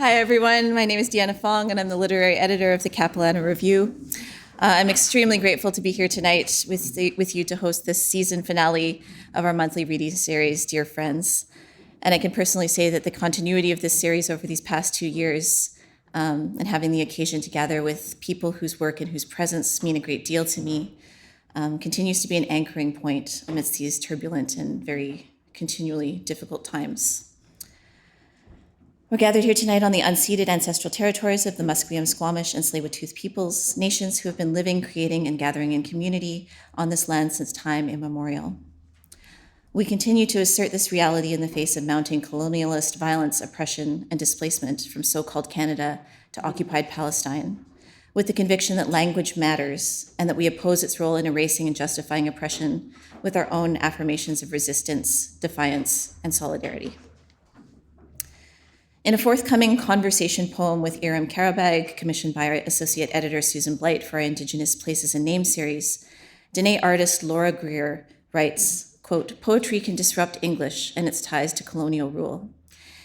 Hi, everyone. My name is Deanna Fong, and I'm the literary editor of the Capilano Review. I'm extremely grateful to be here tonight with you to host this season finale of our monthly reading series, Dear Friends. And I can personally say that the continuity of this series over these past 2 years, and having the occasion to gather with people whose work and whose presence mean a great deal to me, continues to be an anchoring point amidst these turbulent and very continually difficult times. We're gathered here tonight on the unceded ancestral territories of the Musqueam, Squamish, and Tsleil-Waututh peoples, nations who have been living, creating, and gathering in community on this land since time immemorial. We continue to assert this reality in the face of mounting colonialist violence, oppression, and displacement from so-called Canada to occupied Palestine, with the conviction that language matters and that we oppose its role in erasing and justifying oppression with our own affirmations of resistance, defiance, and solidarity. In a forthcoming conversation poem with Iram Karabag, commissioned by our associate editor Susan Blight for our Indigenous Places and Names series, Dene artist Laura Greer writes, quote, "Poetry can disrupt English and its ties to colonial rule.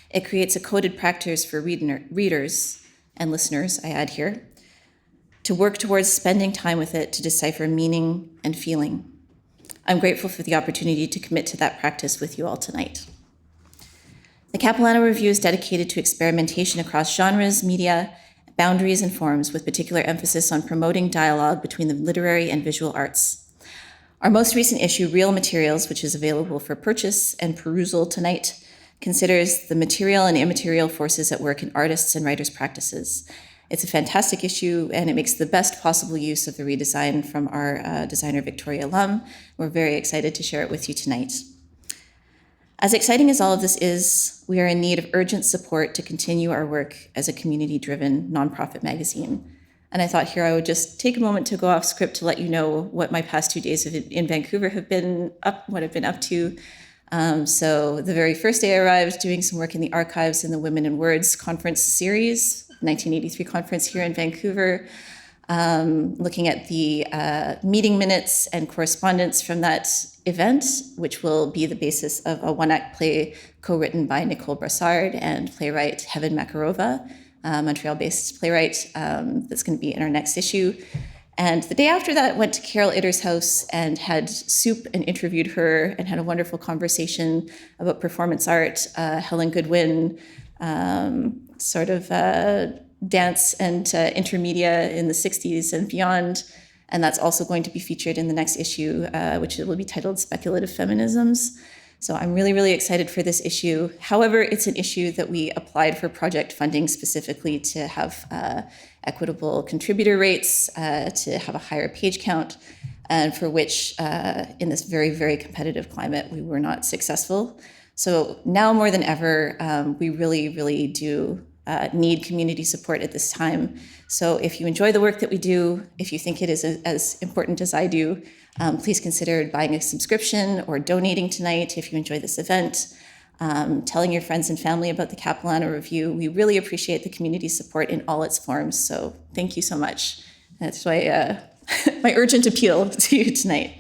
It creates a coded practice for readers and listeners, I add here, to work towards spending time with it to decipher meaning and feeling. I'm grateful for the opportunity to commit to that practice with you all tonight." The Capilano Review is dedicated to experimentation across genres, media, boundaries, and forms, with particular emphasis on promoting dialogue between the literary and visual arts. Our most recent issue, Real Materials, which is available for purchase and perusal tonight, considers the material and immaterial forces at work in artists' and writers' practices. It's a fantastic issue, and it makes the best possible use of the redesign from our designer, Victoria Lum. We're very excited to share it with you tonight. As exciting as all of this is, we are in need of urgent support to continue our work as a community-driven nonprofit magazine. And I thought here I would just take a moment to go off script to let you know what my past 2 days in Vancouver have been what I've been up to. So the very first day I arrived, doing some work in the archives in the Women in Words conference series, 1983 conference here in Vancouver, looking at the meeting minutes and correspondence from that event, which will be the basis of a one-act play co-written by Nicole Brassard and playwright Heaven Makarova, Montreal-based playwright, that's going to be in our next issue. And the day after that, went to Carol Itter's house and had soup and interviewed her and had a wonderful conversation about performance art, Helen Goodwin, dance and intermedia in the 60s and beyond. And that's also going to be featured in the next issue, which will be titled Speculative Feminisms. So I'm really, really excited for this issue. However, it's an issue that we applied for project funding specifically to have equitable contributor rates, to have a higher page count, and for which, in this very, very competitive climate, we were not successful. So now more than ever, we really, really do need community support at this time. So if you enjoy the work that we do, if you think it is as important as I do, please consider buying a subscription or donating tonight if you enjoy this event, telling your friends and family about the Capilano Review. We really appreciate the community support in all its forms, so thank you so much. That's my urgent appeal to you tonight.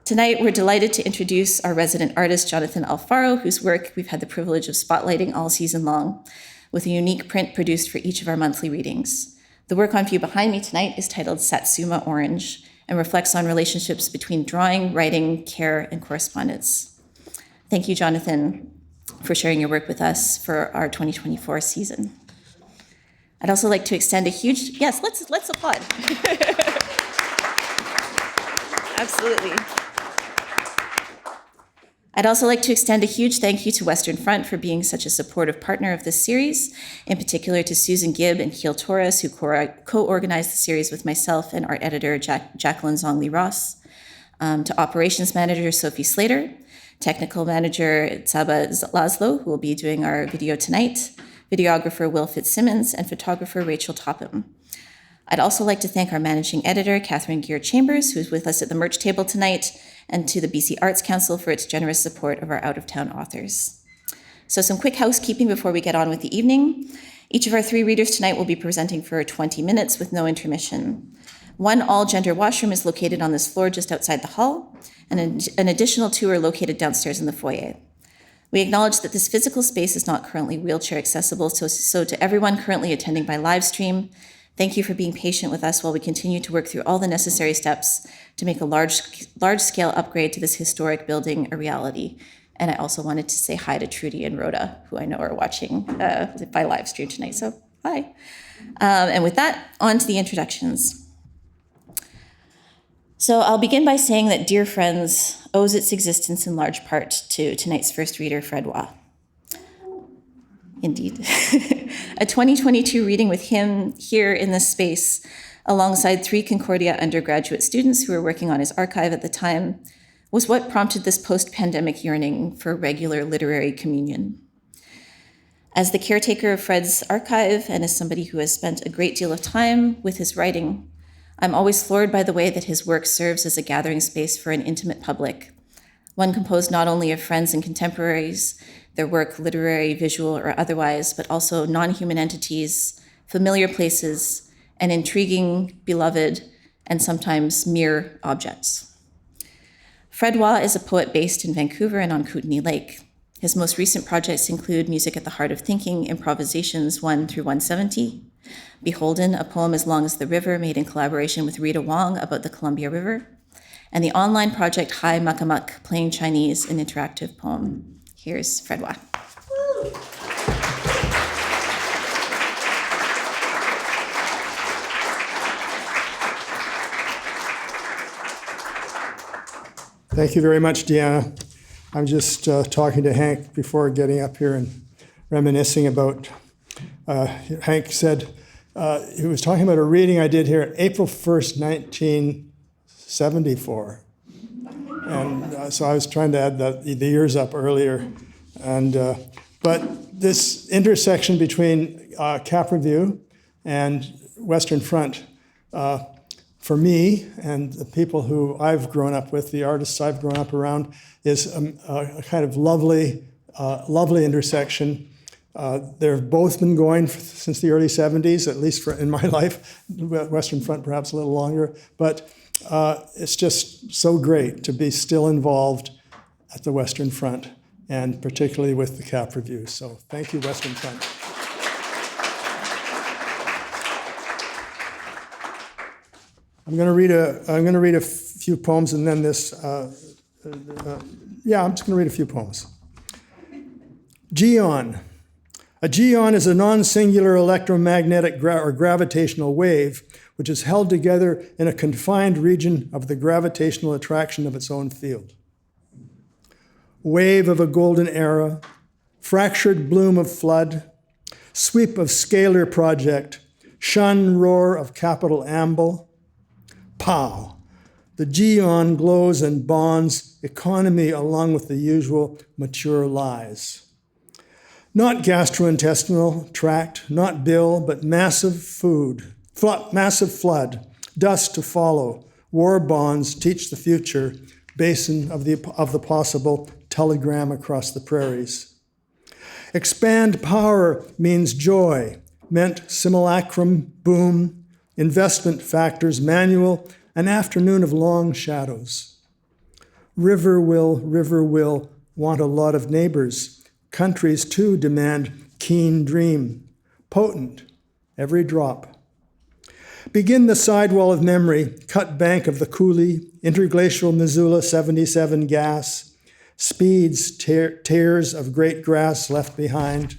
Tonight, we're delighted to introduce our resident artist, Jonathan Alfaro, whose work we've had the privilege of spotlighting all season long, with a unique print produced for each of our monthly readings. The work on view behind me tonight is titled Satsuma Orange and reflects on relationships between drawing, writing, care, and correspondence. Thank you, Jonathan, for sharing your work with us for our 2024 season. I'd also like to extend a huge, yes, let's applaud. Absolutely. I'd also like to extend a huge thank you to Western Front for being such a supportive partner of this series, in particular to Susan Gibb and Kiel Torres, who co-organized the series with myself and art editor Jacqueline Zongli Ross, to operations manager Sophie Slater, technical manager Tsaba Laszlo, who will be doing our video tonight, videographer Will Fitzsimmons, and photographer Rachel Topham. I'd also like to thank our managing editor, Catherine Gear-Chambers, who's with us at the merch table tonight, and to the BC Arts Council for its generous support of our out-of-town authors. So some quick housekeeping before we get on with the evening. Each of our 3 readers tonight will be presenting for 20 minutes with no intermission. One all-gender washroom is located on this floor just outside the hall, and an additional 2 are located downstairs in the foyer. We acknowledge that this physical space is not currently wheelchair accessible, so to everyone currently attending by live stream, thank you for being patient with us while we continue to work through all the necessary steps to make a large-scale upgrade to this historic building a reality. And I also wanted to say hi to Trudy and Rhoda, who I know are watching by live stream tonight, so hi. And with that, on to the introductions. So I'll begin by saying that Dear Friends owes its existence in large part to tonight's first reader, Fred Waugh. Indeed. A 2022 reading with him here in this space, alongside 3 Concordia undergraduate students who were working on his archive at the time, was what prompted this post-pandemic yearning for regular literary communion. As the caretaker of Fred's archive and as somebody who has spent a great deal of time with his writing, I'm always floored by the way that his work serves as a gathering space for an intimate public, one composed not only of friends and contemporaries, their work literary, visual, or otherwise, but also non-human entities, familiar places, and intriguing, beloved, and sometimes mere objects. Fred Waugh is a poet based in Vancouver and on Kootenay Lake. His most recent projects include Music at the Heart of Thinking, Improvisations 1 through 170, Beholden, a poem as long as the river made in collaboration with Rita Wong about the Columbia River, and the online project Hai Muckamuck, playing Chinese, an interactive poem. Here's Fred Waugh. Thank you very much, Deanna. I'm just talking to Hank before getting up here and reminiscing about, Hank said, he was talking about a reading I did here April 1st, 1974. And so I was trying to add the years up earlier. But this intersection between Cap Review and Western Front, for me and the people who I've grown up with, the artists I've grown up around, is a kind of lovely intersection. They've both been going since the early 70s, at least in my life. Western Front perhaps a little longer. But it's just so great to be still involved at the Western Front, and particularly with the Cap Review. So thank you, Western Front. I'm going to read a few poems, and then this. I'm just going to read a few poems. Geon. A geon is a non-singular electromagnetic or gravitational wave which is held together in a confined region of the gravitational attraction of its own field. Wave of a golden era, fractured bloom of flood, sweep of scalar project, shun roar of capital amble. Pow! The geon glows and bonds economy along with the usual mature lies. Not gastrointestinal tract, not bill, but massive food, massive flood, dust to follow, war bonds teach the future, basin of the possible, telegram across the prairies. Expand power means joy, meant simulacrum, boom, investment factors, manual, an afternoon of long shadows. River will want a lot of neighbors. Countries, too, demand keen dream, potent, every drop. Begin the sidewall of memory, cut bank of the coulee, interglacial Missoula 77 gas, speeds, tears of great grass left behind.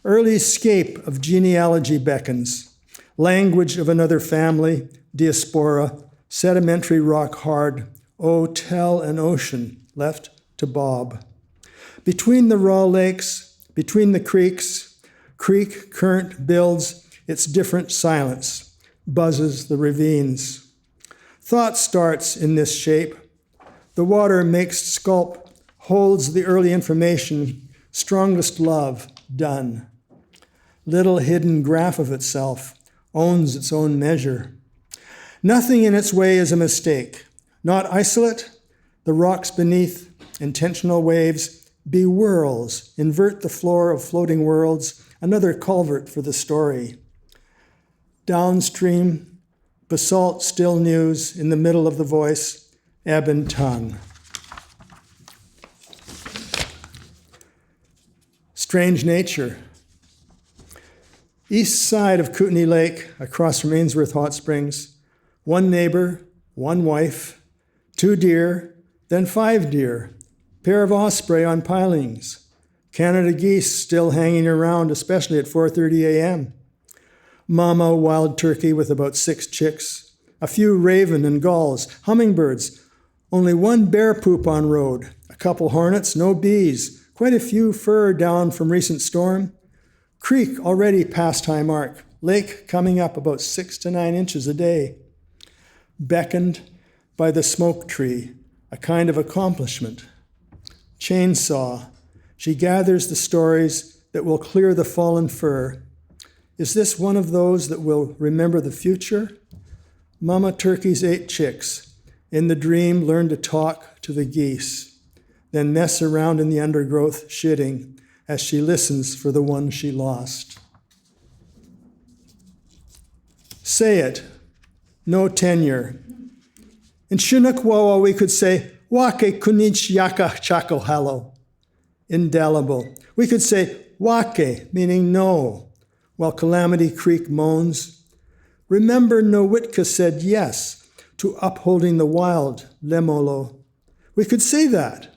Early scape of genealogy beckons, language of another family, diaspora, sedimentary rock hard, tell an ocean left to bob. Between the raw lakes, between the creeks, creek current builds its different silence, buzzes the ravines. Thought starts in this shape. The water makes sculpt, holds the early information, strongest love, done. Little hidden graph of itself, owns its own measure. Nothing in its way is a mistake. Not isolate, the rocks beneath, intentional waves, be whirls, invert the floor of floating worlds, another culvert for the story. Downstream, basalt still news in the middle of the voice, ebb and tongue. Strange nature. East side of Kootenay Lake, across from Ainsworth Hot Springs, one neighbor, one wife, 2 deer, then 5 deer, pair of osprey on pilings, Canada geese still hanging around, especially at 4:30 a.m., mama wild turkey with about 6 chicks, a few raven and gulls, hummingbirds, only 1 bear poop on road, a couple hornets, no bees, quite a few fur down from recent storm, creek already past high mark, lake coming up about 6 to 9 inches a day, beckoned by the smoke tree, a kind of accomplishment. Chainsaw, she gathers the stories that will clear the fallen fir. Is this one of those that will remember the future? Mama turkeys 8 chicks. In the dream, learn to talk to the geese, then mess around in the undergrowth, shitting as she listens for the one she lost. Say it, no tenure. In Sňwməthkվəy, we could say, Wake kunich yaka chako halo, indelible. We could say, Wake, meaning no, while Calamity Creek moans. Remember, Nowitka said yes to upholding the wild, lemolo. We could say that.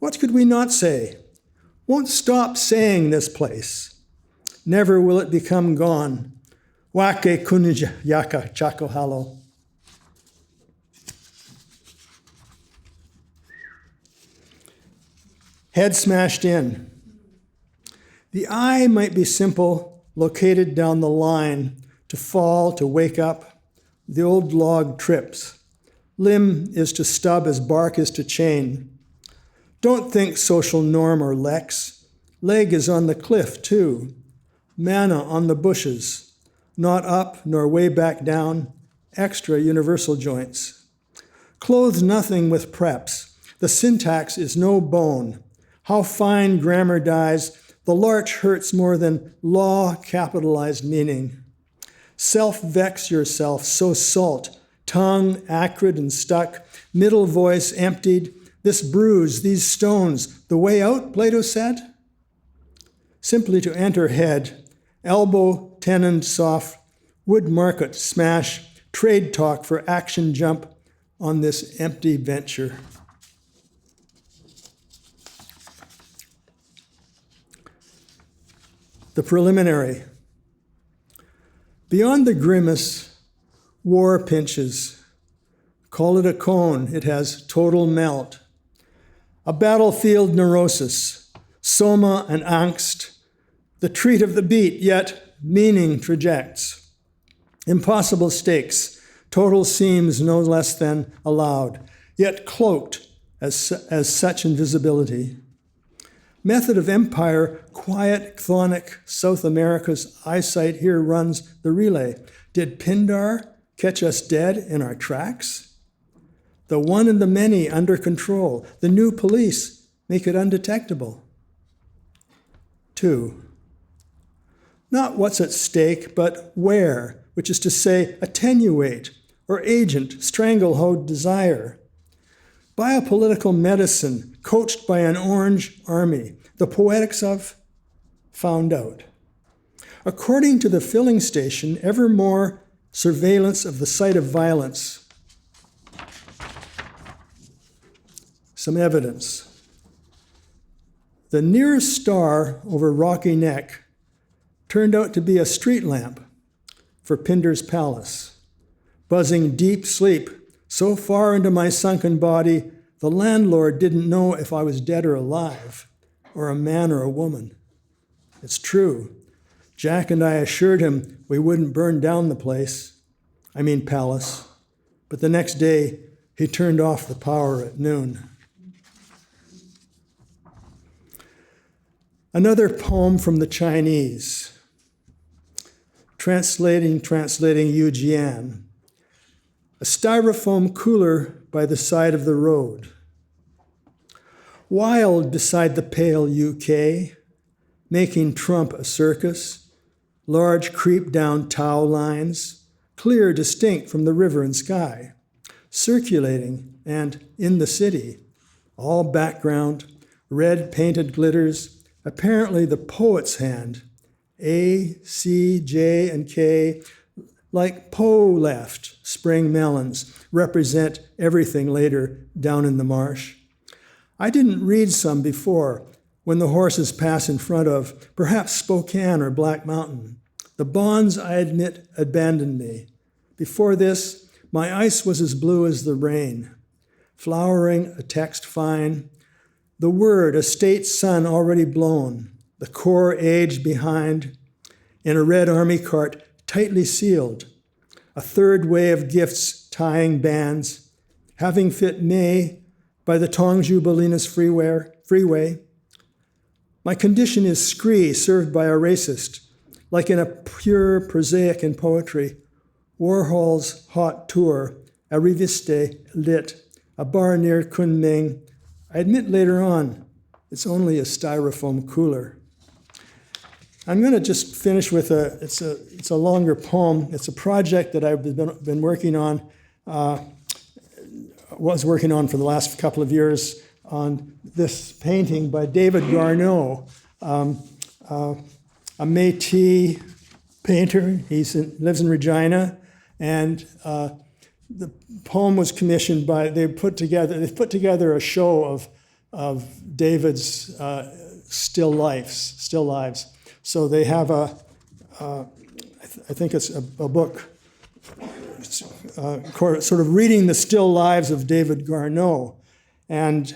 What could we not say? Won't stop saying this place. Never will it become gone. Wake kunij yaka chako halo. Head smashed in. The eye might be simple, located down the line, to fall, to wake up. The old log trips. Limb is to stub as bark is to chain. Don't think social norm or lex. Leg is on the cliff, too. Manna on the bushes. Not up nor way back down. Extra universal joints. Clothes nothing with preps. The syntax is no bone. How fine grammar dies, the larch hurts more than law capitalized meaning. Self-vex yourself, so salt, tongue acrid and stuck, middle voice emptied, this bruise, these stones, the way out, Plato said? Simply to enter head, elbow, tenon soft, wood market smash, trade talk for action jump on this empty venture. The preliminary. Beyond the grimace, war pinches. Call it a cone, it has total melt. A battlefield neurosis, soma and angst, the treat of the beat, yet meaning trajects. Impossible stakes, total seems no less than allowed, yet cloaked as such invisibility. Method of empire, quiet, chthonic, South America's eyesight here runs the relay. Did Pindar catch us dead in our tracks? The one and the many under control. The new police make it undetectable. 2. Not what's at stake, but where, which is to say, attenuate or agent, stranglehold desire. Biopolitical medicine, coached by an orange army. The poetics of found out. According to the filling station, ever more surveillance of the site of violence. Some evidence. The nearest star over Rocky Neck turned out to be a street lamp for Pindar's palace. Buzzing deep sleep, so far into my sunken body, the landlord didn't know if I was dead or alive, or a man or a woman. It's true. Jack and I assured him we wouldn't burn down the place, palace, but the next day he turned off the power at noon. Another poem from the Chinese, translating Yu Jian. A styrofoam cooler by the side of the road. Wild beside the pale UK, making Trump a circus, large creep down tow lines, clear distinct from the river and sky, circulating and in the city, all background, red painted glitters, apparently the poet's hand. A, C, J, and K, like Poe left, spring melons, represent everything later down in the marsh. I didn't read some before, when the horses pass in front of, perhaps Spokane or Black Mountain. The bonds, I admit, abandoned me. Before this, my ice was as blue as the rain. Flowering, a text fine. The word, a state sun already blown. The core age behind. In a red army cart, tightly sealed. A third way of gifts tying bands. Having fit May by the Tongju Bolinas freeway. My condition is scree served by a racist, like in a pure prosaic in poetry. Warhol's hot tour, a reviste lit, a bar near Kunming. I admit later on, it's only a styrofoam cooler. I'm going to just finish with it's a longer poem. It's a project that I've been working on, was working on for the last couple of years on this painting by David Garneau, a Métis painter. He lives in Regina, and the poem was commissioned by, they put together a show of David's still lives. So they have I think it's a book, sort of reading the still lives of David Garneau. And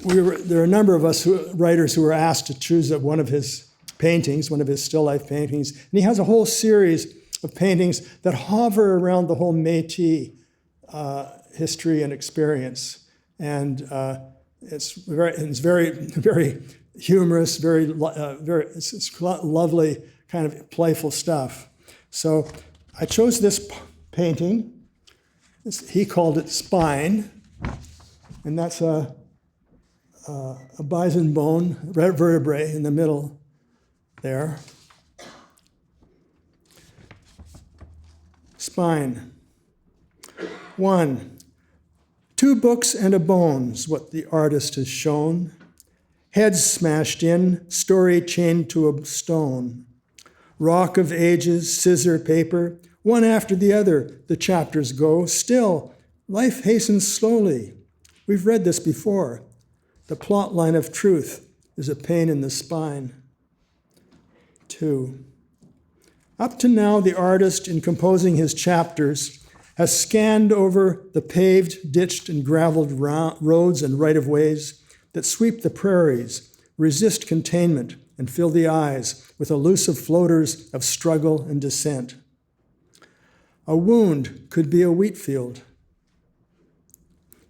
there are a number of us writers who were asked to choose one of his paintings, one of his still life paintings. And he has a whole series of paintings that hover around the whole Métis history and experience. And it's very, very humorous, it's lovely, kind of playful stuff. So I chose this painting. He called it Spine, and that's a bison bone vertebrae in the middle there. Spine. 1. 2 books and a bone's what the artist has shown. Heads smashed in, story chained to a stone. Rock of ages, scissor paper, one after the other, the chapters go. Still, life hastens slowly. We've read this before. The plot line of truth is a pain in the spine. 2. Up to now, the artist, in composing his chapters, has scanned over the paved, ditched, and graveled roads and right-of-ways that sweep the prairies, resist containment, and fill the eyes with elusive floaters of struggle and descent. A wound could be a wheat field.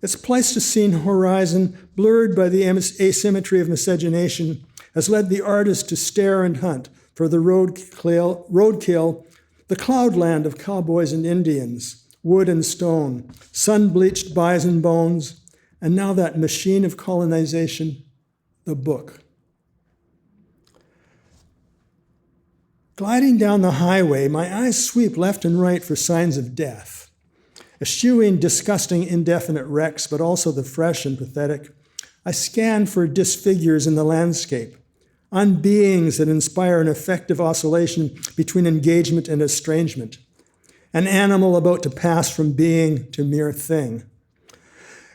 Its Pleistocene horizon, blurred by the asymmetry of miscegenation, has led the artist to stare and hunt for the roadkill, the cloudland of cowboys and Indians, wood and stone, sun-bleached bison bones, and now that machine of colonization, the book. Gliding down the highway, my eyes sweep left and right for signs of death, eschewing disgusting, indefinite wrecks, but also the fresh and pathetic. I scan for disfigures in the landscape, unbeings that inspire an effective oscillation between engagement and estrangement, an animal about to pass from being to mere thing.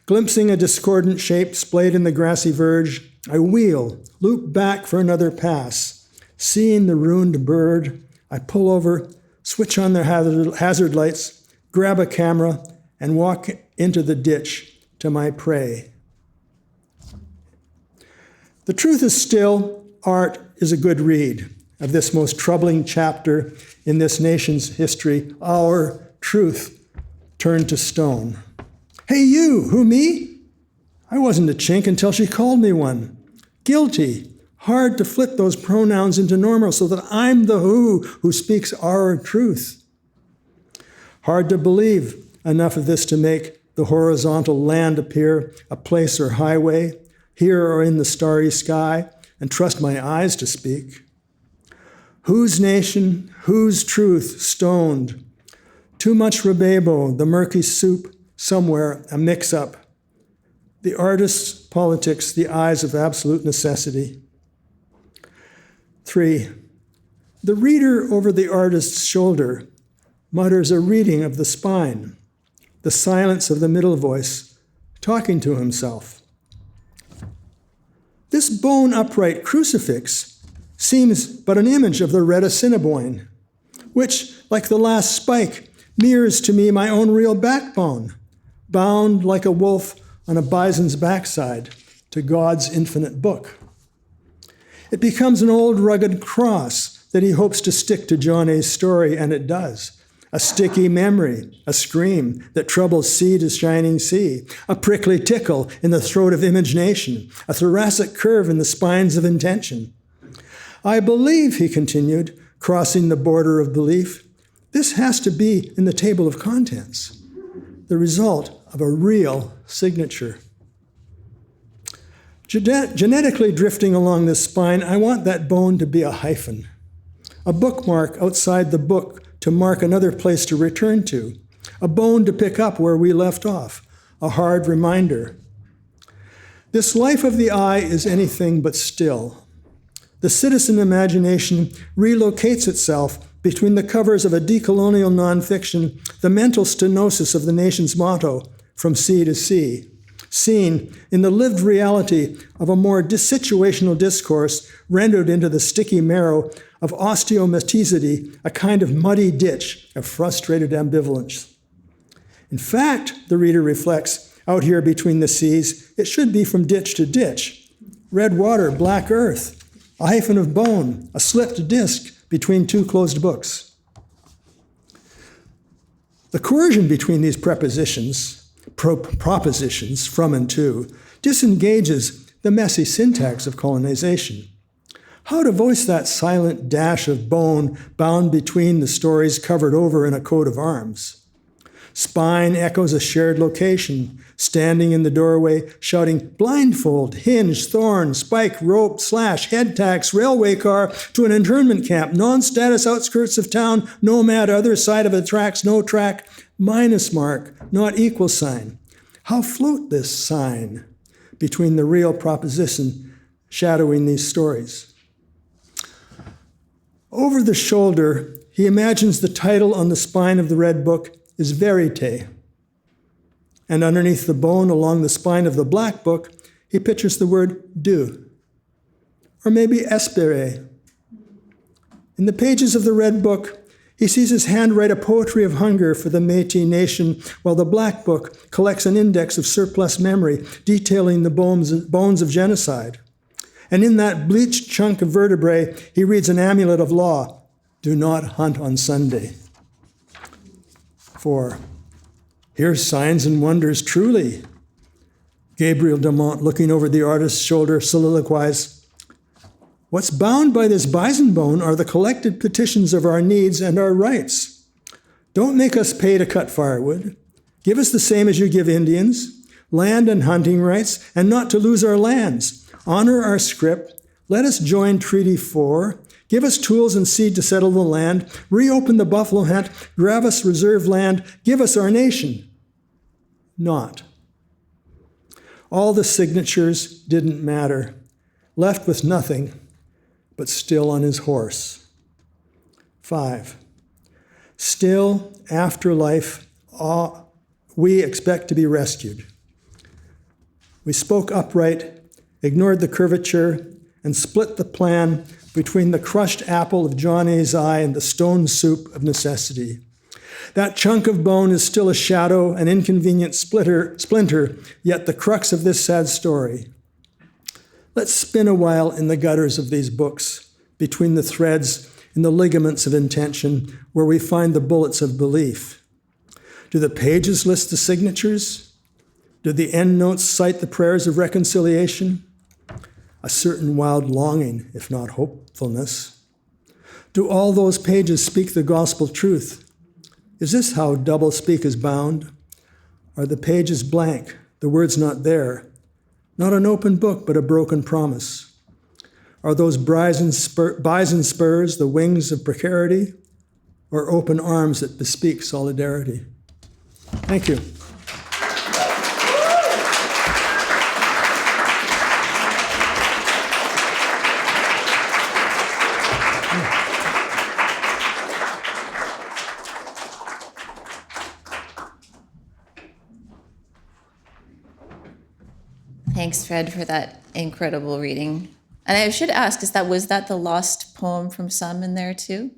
Glimpsing a discordant shape splayed in the grassy verge, I wheel, loop back for another pass. Seeing the ruined bird, I pull over, switch on the hazard lights, grab a camera, and walk into the ditch to my prey. The truth is still, art is a good read of this most troubling chapter in this nation's history, our truth turned to stone. Hey you, who me? I wasn't a chink until she called me one. Guilty, hard to flip those pronouns into normal so that I'm the who speaks our truth. Hard to believe enough of this to make the horizontal land appear a place or highway, here or in the starry sky, and trust my eyes to speak. Whose nation, whose truth stoned? Too much rebabo, the murky soup, somewhere a mix-up. the artist's politics, the eyes of absolute necessity. 3. The reader over the artist's shoulder mutters a reading of the spine, the silence of the middle voice, talking to himself. This bone-upright crucifix seems but an image of the red Assiniboine, which, like the last spike, mirrors to me my own real backbone, bound like a wolf on a bison's backside to God's infinite book. It becomes an old rugged cross that he hopes to stick to John A.'s story, and it does. A sticky memory, a scream that troubles sea to shining sea, a prickly tickle in the throat of imagination, a thoracic curve in the spines of intention. I believe, he continued, crossing the border of belief, this has to be in the table of contents, the result of a real signature. Genetically drifting along this spine, I want that bone to be a hyphen, a bookmark outside the book to mark another place to return to, a bone to pick up where we left off, a hard reminder. This life of the eye is anything but still. The citizen imagination relocates itself between the covers of a decolonial nonfiction, the mental stenosis of the nation's motto, from sea to sea, seen in the lived reality of a more situational discourse rendered into the sticky marrow of osteomaticity, a kind of muddy ditch of frustrated ambivalence. In fact, the reader reflects, out here between the seas, it should be from ditch to ditch. Red water, black earth, a hyphen of bone, a slipped disc between two closed books. The coercion between these propositions, from and to, disengages the messy syntax of colonization. How to voice that silent dash of bone bound between the stories covered over in a coat of arms? Spine echoes a shared location, standing in the doorway, shouting blindfold, hinge, thorn, spike, rope, slash, head tax, railway car to an internment camp, non-status outskirts of town, nomad, other side of the tracks, no track, minus mark, not equal sign. How float this sign between the real proposition shadowing these stories? Over the shoulder, he imagines the title on the spine of the red book is Verite. And underneath the bone along the spine of the black book, he pictures the word du, or maybe espere. In the pages of the red book, he sees his hand write a poetry of hunger for the Métis nation, while the black book collects an index of surplus memory detailing the bones of genocide. And in that bleached chunk of vertebrae, he reads an amulet of law, do not hunt on Sunday. 4. Here's signs and wonders truly. Gabriel Dumont, looking over the artist's shoulder, soliloquized, what's bound by this bison bone are the collected petitions of our needs and our rights. Don't make us pay to cut firewood. Give us the same as you give Indians, land and hunting rights, and not to lose our lands. Honor our script. Let us join Treaty 4. Give us tools and seed to settle the land. Reopen the buffalo hunt. Grab us reserve land. Give us our nation. Not. All the signatures didn't matter. Left with nothing, but still on his horse. 5. Still, after life, we expect to be rescued. We spoke upright, ignored the curvature, and split the plan between the crushed apple of John A.'s eye and the stone soup of necessity. That chunk of bone is still a shadow, an inconvenient splinter, yet the crux of this sad story. Let's spin a while in the gutters of these books, between the threads in the ligaments of intention, where we find the bullets of belief. Do the pages list the signatures? Do the endnotes cite the prayers of reconciliation? A certain wild longing, if not hopefulness. Do all those pages speak the gospel truth? Is this how doublespeak is bound? Are the pages blank, the words not there? Not an open book, but a broken promise. Are those bison spurs the wings of precarity, or open arms that bespeak solidarity? Thank you. Thanks, Fred, for that incredible reading. And I should ask, was that the lost poem from some in there too?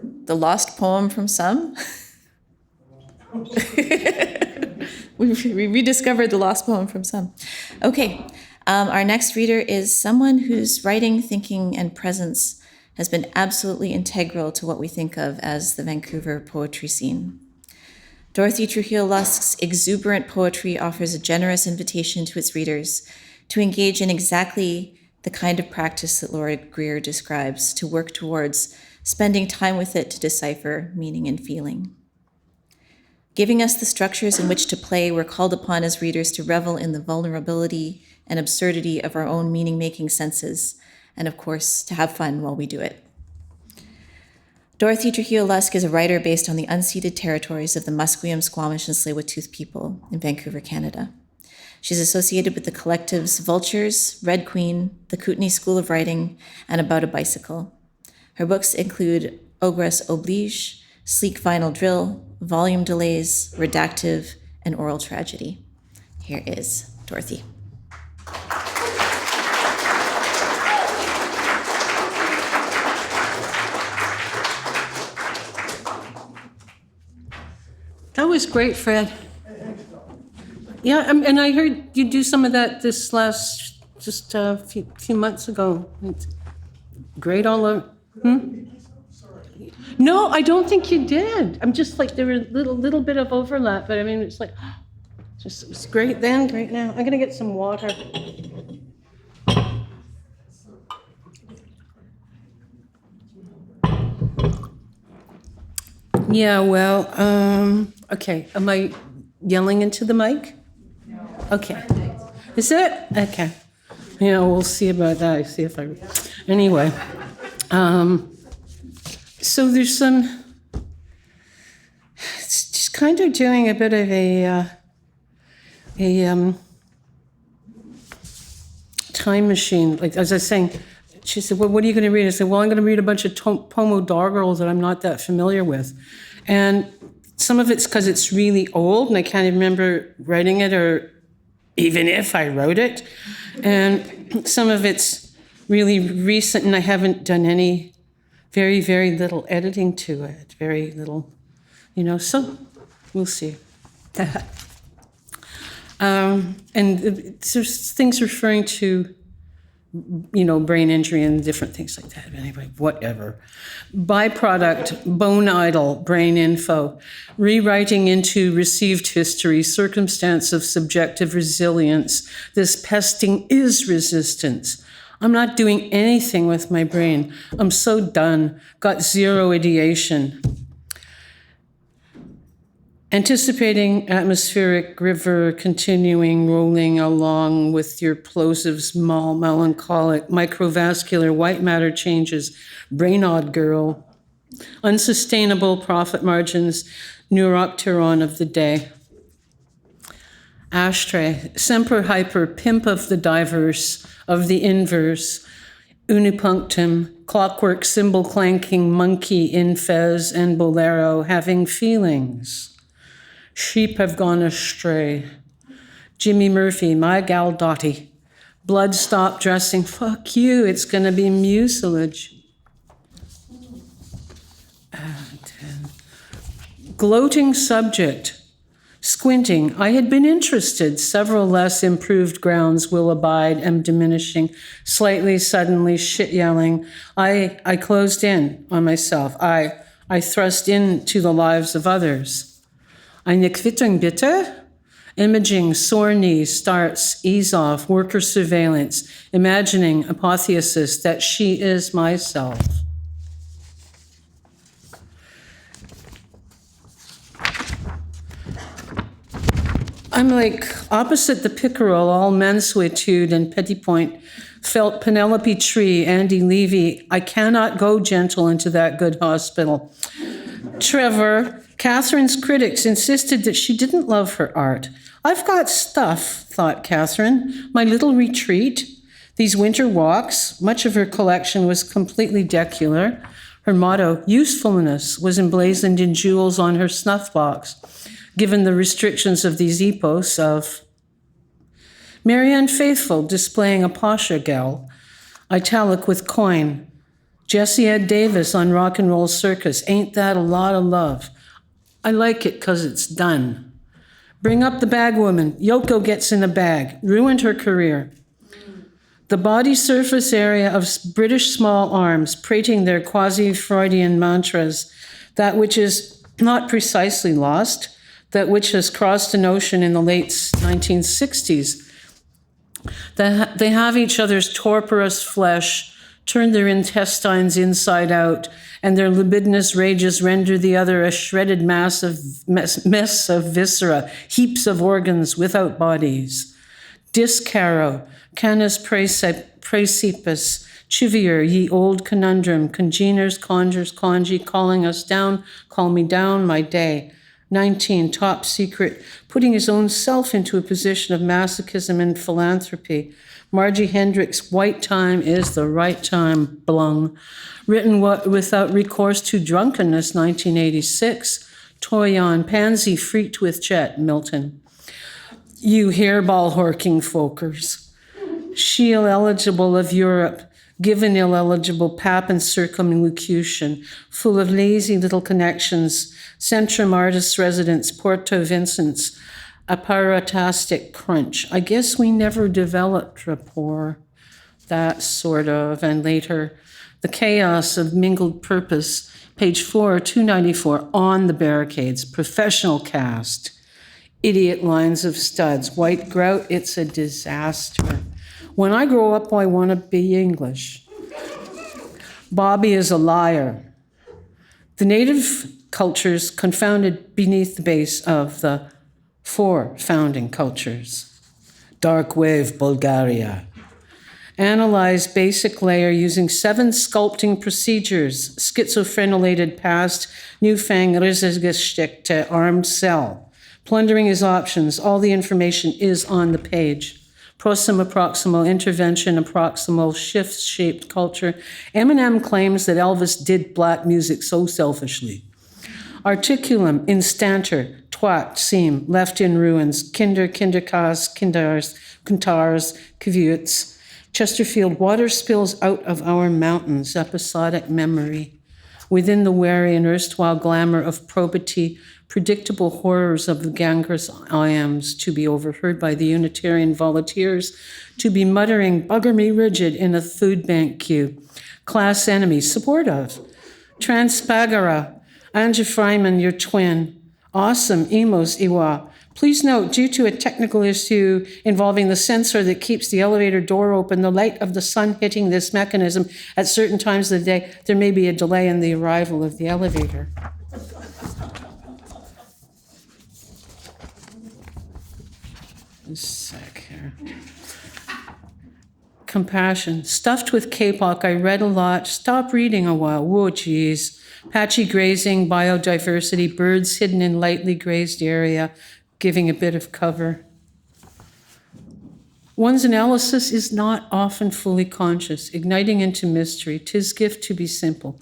The lost poem from some? We rediscovered the lost poem from some. Okay, our next reader is someone whose writing, thinking, and presence has been absolutely integral to what we think of as the Vancouver poetry scene. Dorothy Trujillo Lusk's exuberant poetry offers a generous invitation to its readers to engage in exactly the kind of practice that Laura Greer describes, to work towards spending time with it to decipher meaning and feeling. Giving us the structures in which to play, we're called upon as readers to revel in the vulnerability and absurdity of our own meaning-making senses, and of course, to have fun while we do it. Dorothy Trujillo Lusk is a writer based on the unceded territories of the Musqueam, Squamish, and Tsleil-Waututh people in Vancouver, Canada. She's associated with the collectives Vultures, Red Queen, the Kootenay School of Writing, and About a Bicycle. Her books include Ogress Oblige, Sleek Vinyl Drill, Volume Delays, Redactive, and Oral Tragedy. Here is Dorothy. That was great, Fred. Yeah, and I heard you do some of that just a few months ago. It's great all over. No, I don't think you did. I'm just like, there were a little bit of overlap, but I mean, it's like, it's great then, great now. I'm gonna get some water. Yeah, well, okay. Am I yelling into the mic? No. Okay. Is it? Okay. Yeah, we'll see about that. See if I. Anyway, so there's some. It's just kind of doing a bit of a time machine. Like as I was saying. She said, well, what are you going to read? I said, well, I'm going to read a bunch of Pomo doggerels that I'm not that familiar with. And some of it's because it's really old and I can't even remember writing it or even if I wrote it. And some of it's really recent and I haven't done any very, very little editing to it. Very little, so we'll see. And there's things referring to brain injury and different things like that. Anyway, whatever. Byproduct, bone idle, brain info, rewriting into received history, circumstance of subjective resilience. This pesting is resistance. I'm not doing anything with my brain. I'm so done. Got zero ideation. Anticipating atmospheric river continuing rolling along with your plosives, melancholic, microvascular white matter changes, brainod girl, unsustainable profit margins, neuropteron of the day. Ashtray, semper hyper, pimp of the diverse, of the inverse, unipunctum, clockwork cymbal clanking monkey in fez and bolero, having feelings. Sheep have gone astray. Jimmy Murphy, my gal Dottie. Blood stop dressing, fuck you, it's gonna be mucilage. Gloating subject, squinting, I had been interested, several less improved grounds will abide, am diminishing, slightly, suddenly, shit yelling. I closed in on myself, I thrust into the lives of others. Eine Quittung bitte? Imaging, sore knees, starts, ease off, worker surveillance, imagining, apotheosis, that she is myself. I'm like opposite the pickerel, all mansuetude and petit point, felt Penelope Tree, Andy Levy, I cannot go gentle into that good hospital. Trevor, Catherine's critics insisted that she didn't love her art. I've got stuff, thought Catherine, my little retreat, these winter walks. Much of her collection was completely decular. Her motto, usefulness, was emblazoned in jewels on her snuff box, given the restrictions of these epos of Marianne Faithfull displaying a posher gal, italic with coin. Jessie Ed Davis on Rock and Roll Circus, Ain't That a Lot of Love? I like it because it's done. Bring Up the Bag Woman, Yoko Gets in a Bag, ruined her career. The body surface area of British small arms, prating their quasi-Freudian mantras, that which is not precisely lost, that which has crossed an ocean in the late 1960s. They have each other's torporous flesh, turn their intestines inside out, and their libidinous rages render the other a shredded mess of viscera, heaps of organs without bodies. Discaro, canis praecipus, chivier, ye old conundrum, congeners, conjures, congi, calling us down, call me down, my day. 19, top secret, putting his own self into a position of masochism and philanthropy. Margie Hendricks, White Time is the Right Time, blung. Written without recourse to drunkenness, 1986. Toyon, Pansy, Freaked with Jet, Milton. You hairball horking folkers. Shield eligible of Europe, given ill-eligible pap and circumlocution, full of lazy little connections, Centrum Artists Residence, Porto Vincent's, apparatastic crunch. I guess we never developed rapport, that sort of, and later, the chaos of mingled purpose, page 4, 294, on the barricades, professional cast, idiot lines of studs, white grout, it's a disaster. When I grow up, I want to be English. Bobby is a liar. The native cultures confounded beneath the base of the 4 founding cultures. Dark wave Bulgaria. Analyze basic layer using 7 sculpting procedures, schizophrenilated past, newfang Risgeschichte armed cell. Plundering his options, all the information is on the page. Proxima proximal intervention, a proximal shift-shaped culture. Eminem claims that Elvis did black music so selfishly. Articulum, instanter, twat, seam, left in ruins, kinderkas, kintars, kvyuts. Chesterfield, water spills out of our mountains, episodic memory. Within the wary and erstwhile glamour of probity, predictable horrors of the gangrenous iams, to be overheard by the Unitarian volunteers, to be muttering, bugger me rigid in a food bank queue. Class enemy, support of. Transpagara, Anja Freiman, your twin. Awesome, Emos, Iwa. Please note, due to a technical issue involving the sensor that keeps the elevator door open, the light of the sun hitting this mechanism at certain times of the day, there may be a delay in the arrival of the elevator. A sec here. Compassion. Stuffed with K-pop, I read a lot. Stop reading a while. Whoa, geez. Patchy grazing, biodiversity, birds hidden in lightly grazed area, giving a bit of cover. One's analysis is not often fully conscious, igniting into mystery. 'Tis gift to be simple.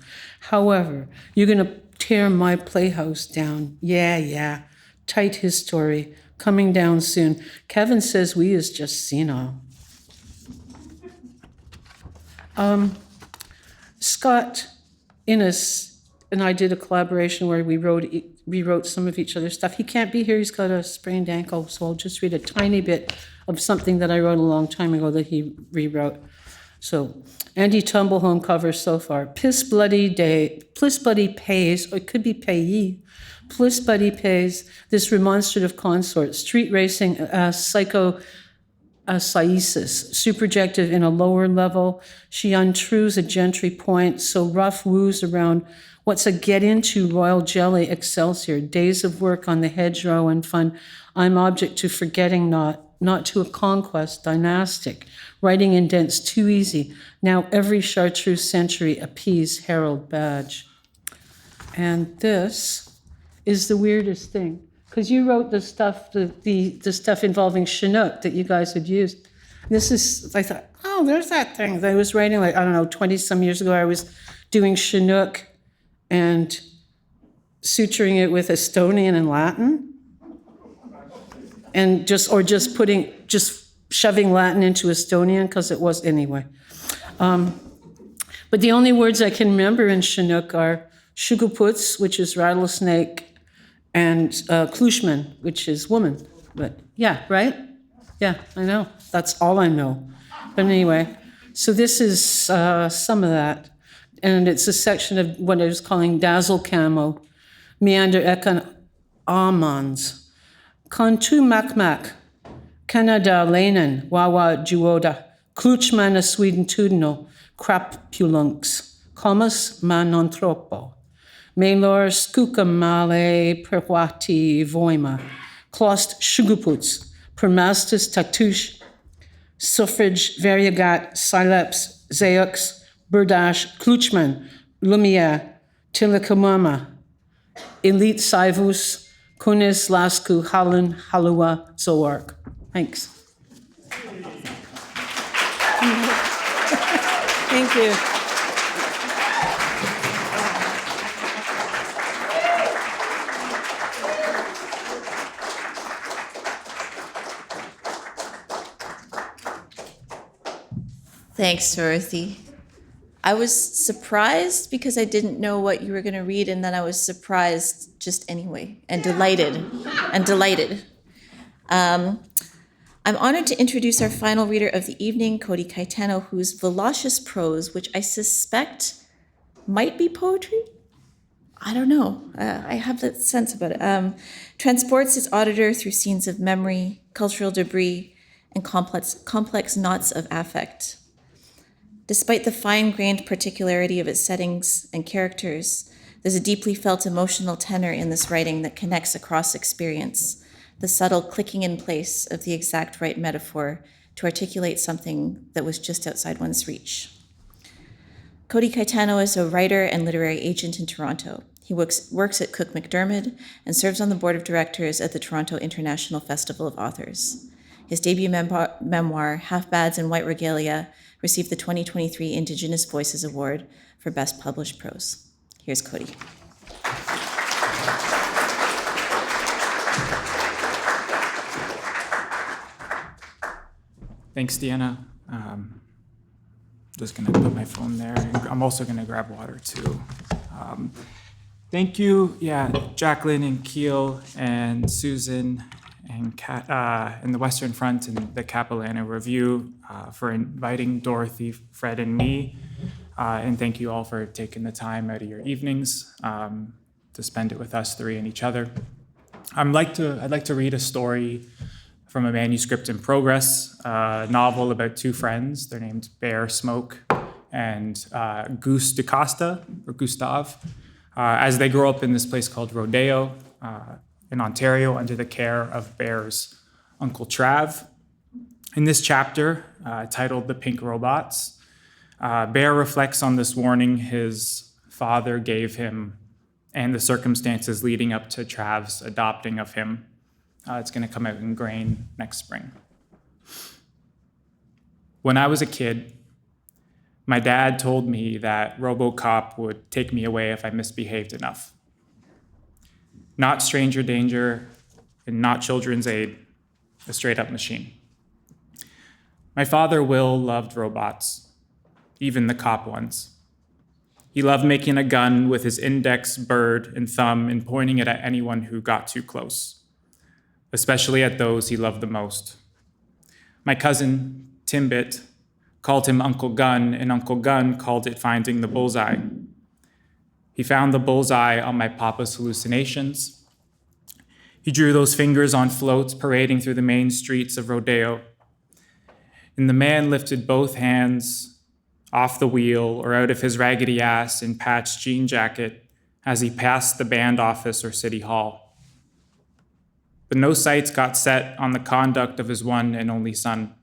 However, you're going to tear my playhouse down. Yeah. Tight his story. Coming down soon. Kevin says we is just senile. Scott Innes and I did a collaboration where we rewrote some of each other's stuff. He can't be here. He's got a sprained ankle, so I'll just read a tiny bit of something that I wrote a long time ago that he rewrote. So, Andy Tumblehome covers so far. Piss Bloody pays, or it could be payee. Piss Bloody pays, this remonstrative consort, street racing, psychosis, superjective in a lower level. She untrues a gentry point, so rough woos around what's a get into royal jelly excelsior, days of work on the hedgerow and fun. I'm object to forgetting not to a conquest, dynastic, writing indents too easy. Now every chartreuse century appease herald badge. And this is the weirdest thing, because you wrote the stuff, the stuff involving Chinook that you guys had used. This is, I thought, oh, there's that thing that I was writing 20 some years ago. I was doing Chinook and suturing it with Estonian and Latin, and just shoving Latin into Estonian because it was anyway. But the only words I can remember in Chinook are Sʰwx, which is rattlesnake, and Klushman, which is woman. But yeah, right? Yeah, I know. That's all I know. But anyway, so this is some of that. And it's a section of what I was calling dazzle camo, meander ekan amans. CookeMcDermid, Canada lenen, wawa juoda, Kluchmana Sweden tudno, crapulunks, comas ma non troppo. Melor skukamale perwati voima, klost Sʰwx, permastus tatush, suffrage variegat sileps, zeux, burdash, kluchman, lumia, tilikamama, elite saivus, kunis lasku halun halua zoark. Thanks. Thank you. Thanks, Dorothy. I was surprised because I didn't know what you were going to read, and then I was surprised just anyway, and delighted. I'm honored to introduce our final reader of the evening, Cody Caetano, whose voluminous prose, which I suspect might be poetry. I don't know. I have that sense about it. Transports its auditor through scenes of memory, cultural debris, and complex knots of affect. Despite the fine-grained particularity of its settings and characters, there's a deeply felt emotional tenor in this writing that connects across experience, the subtle clicking in place of the exact right metaphor to articulate something that was just outside one's reach. Cody Caetano is a writer and literary agent in Toronto. He works at CookeMcDermid and serves on the board of directors at the Toronto International Festival of Authors. His debut memoir, Half-Bads and White Regalia, received the 2023 Indigenous Voices Award for Best Published Prose. Here's Cody. Thanks, Deanna. Just gonna put my phone there. I'm also gonna grab water too. Thank you, Jacqueline and Keel and Susan and Kat in the Western Front and the Capilano Review for inviting Dorothy, Fred, and me. And thank you all for taking the time out of your evenings to spend it with us three and each other. I'd like to read a story from a manuscript in progress, a novel about two friends. They're named Bear Smoke and Goose de Costa, or Gustav, as they grow up in this place called Rodeo in Ontario under the care of Bear's Uncle Trav. In this chapter, titled The Pink Robots, Bear reflects on this warning his father gave him and the circumstances leading up to Trav's adopting of him. It's going to come out in Grain next spring. When I was a kid, my dad told me that RoboCop would take me away if I misbehaved enough. Not stranger danger and not children's aid, a straight up machine. My father, Will, loved robots, even the cop ones. He loved making a gun with his index, bird, and thumb and pointing it at anyone who got too close, especially at those he loved the most. My cousin, Timbit, called him Uncle Gun, and Uncle Gun called it finding the bullseye. He found the bullseye on my papa's hallucinations. He drew those fingers on floats parading through the main streets of Rodeo. And the man lifted both hands off the wheel or out of his raggedy ass and patched jean jacket as he passed the band office or city hall. But no sights got set on the conduct of his one and only son.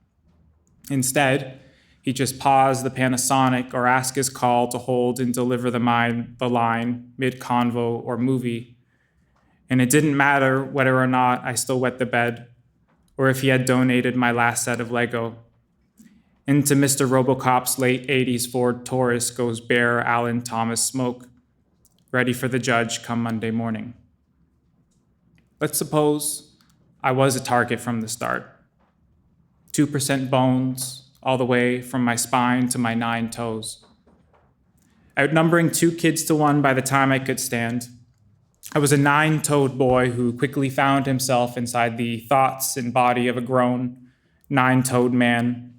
Instead, he just paused the Panasonic or asked his call to hold and deliver the line mid-convo or movie. And it didn't matter whether or not I still wet the bed or if he had donated my last set of Lego. Into Mr. RoboCop's late 80s Ford Taurus goes Bear Allen Thomas Smoke, ready for the judge come Monday morning. Let's suppose I was a target from the start. 2% bones, all the way from my spine to my 9 toes. Outnumbering 2 kids to 1 by the time I could stand, I was a 9-toed boy who quickly found himself inside the thoughts and body of a grown 9-toed man,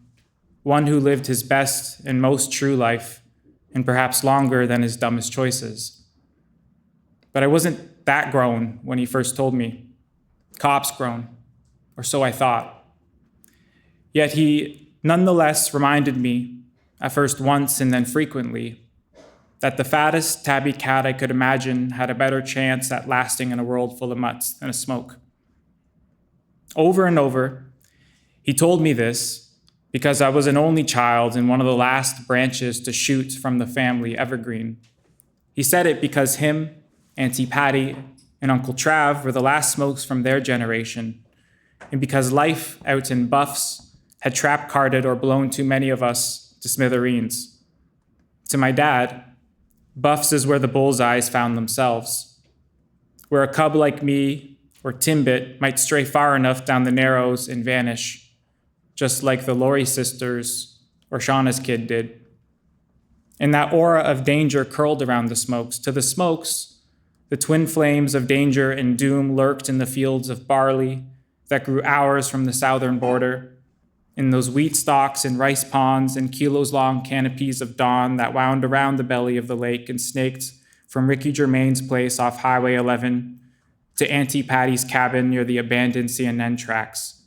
one who lived his best and most true life, and perhaps longer than his dumbest choices. But I wasn't that grown when he first told me. Cop's grown, or so I thought. Yet he nonetheless reminded me, at first once and then frequently, that the fattest tabby cat I could imagine had a better chance at lasting in a world full of mutts than a smoke. Over and over, he told me this because I was an only child and one of the last branches to shoot from the family evergreen. He said it because him, Auntie Patty, and Uncle Trav were the last smokes from their generation, and because life out in Buffs had trap-carded or blown too many of us to smithereens. To my dad, Buffs is where the bullseyes found themselves, where a cub like me or Timbit might stray far enough down the narrows and vanish, just like the Laurie sisters or Shauna's kid did. And that aura of danger curled around the smokes. To the smokes, the twin flames of danger and doom lurked in the fields of barley that grew hours from the southern border, in those wheat stalks and rice ponds and kilos-long canopies of dawn that wound around the belly of the lake and snaked from Ricky Germain's place off Highway 11 to Auntie Patty's cabin near the abandoned CNN tracks.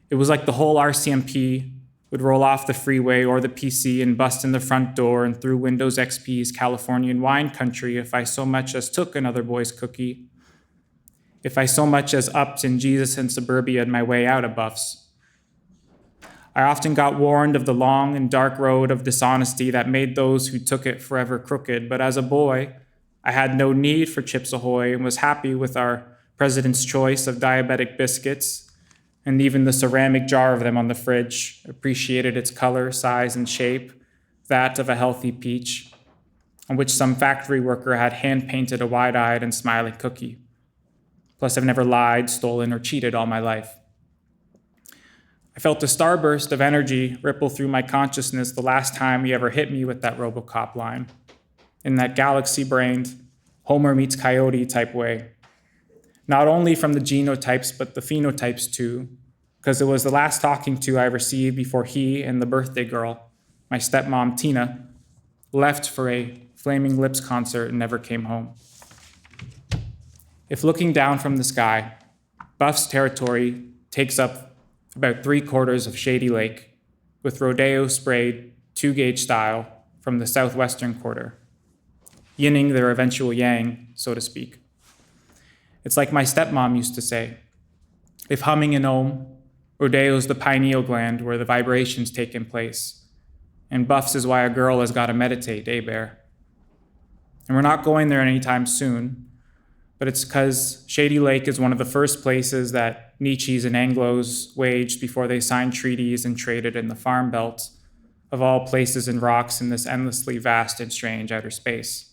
It was like the whole RCMP would roll off the freeway or the PC and bust in the front door and through Windows XP's Californian wine country if I so much as took another boy's cookie, if I so much as upped in Jesus and suburbia my way out of Buffs. I often got warned of the long and dark road of dishonesty that made those who took it forever crooked, but as a boy, I had no need for Chips Ahoy and was happy with our president's choice of diabetic biscuits, and even the ceramic jar of them on the fridge, appreciated its color, size, and shape, that of a healthy peach, on which some factory worker had hand-painted a wide-eyed and smiling cookie. Plus, I've never lied, stolen, or cheated all my life. I felt a starburst of energy ripple through my consciousness the last time he ever hit me with that RoboCop line, in that galaxy-brained, Homer meets Coyote type way. Not only from the genotypes, but the phenotypes too, because it was the last talking to I received before he and the birthday girl, my stepmom Tina, left for a Flaming Lips concert and never came home. If looking down from the sky, Buff's territory takes up about 3/4 of Shady Lake, with rodeo sprayed 2-gauge style from the southwestern quarter, yinning their eventual yang, so to speak. It's like my stepmom used to say, if humming an ohm, rodeo's the pineal gland where the vibration's taking place, and Buffs is why a girl has got to meditate, eh, Bear? And we're not going there anytime soon, but it's because Shady Lake is one of the first places that Nietzsche's and Anglos waged before they signed treaties and traded in the Farm Belt, of all places and rocks in this endlessly vast and strange outer space.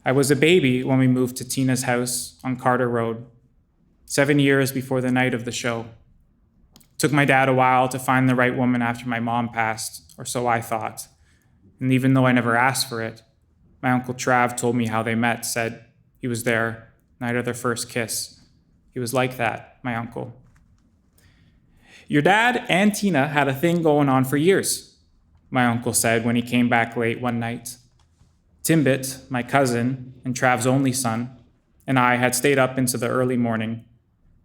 I was a baby when we moved to Tina's house on Carter Road, 7 years before the night of the show. It took my dad a while to find the right woman after my mom passed, or so I thought. And even though I never asked for it, my Uncle Trav told me how they met, said he was there, night of their first kiss. He was like that, my uncle. Your dad and Tina had a thing going on for years, my uncle said when he came back late one night. Timbit, my cousin and Trav's only son, and I had stayed up into the early morning,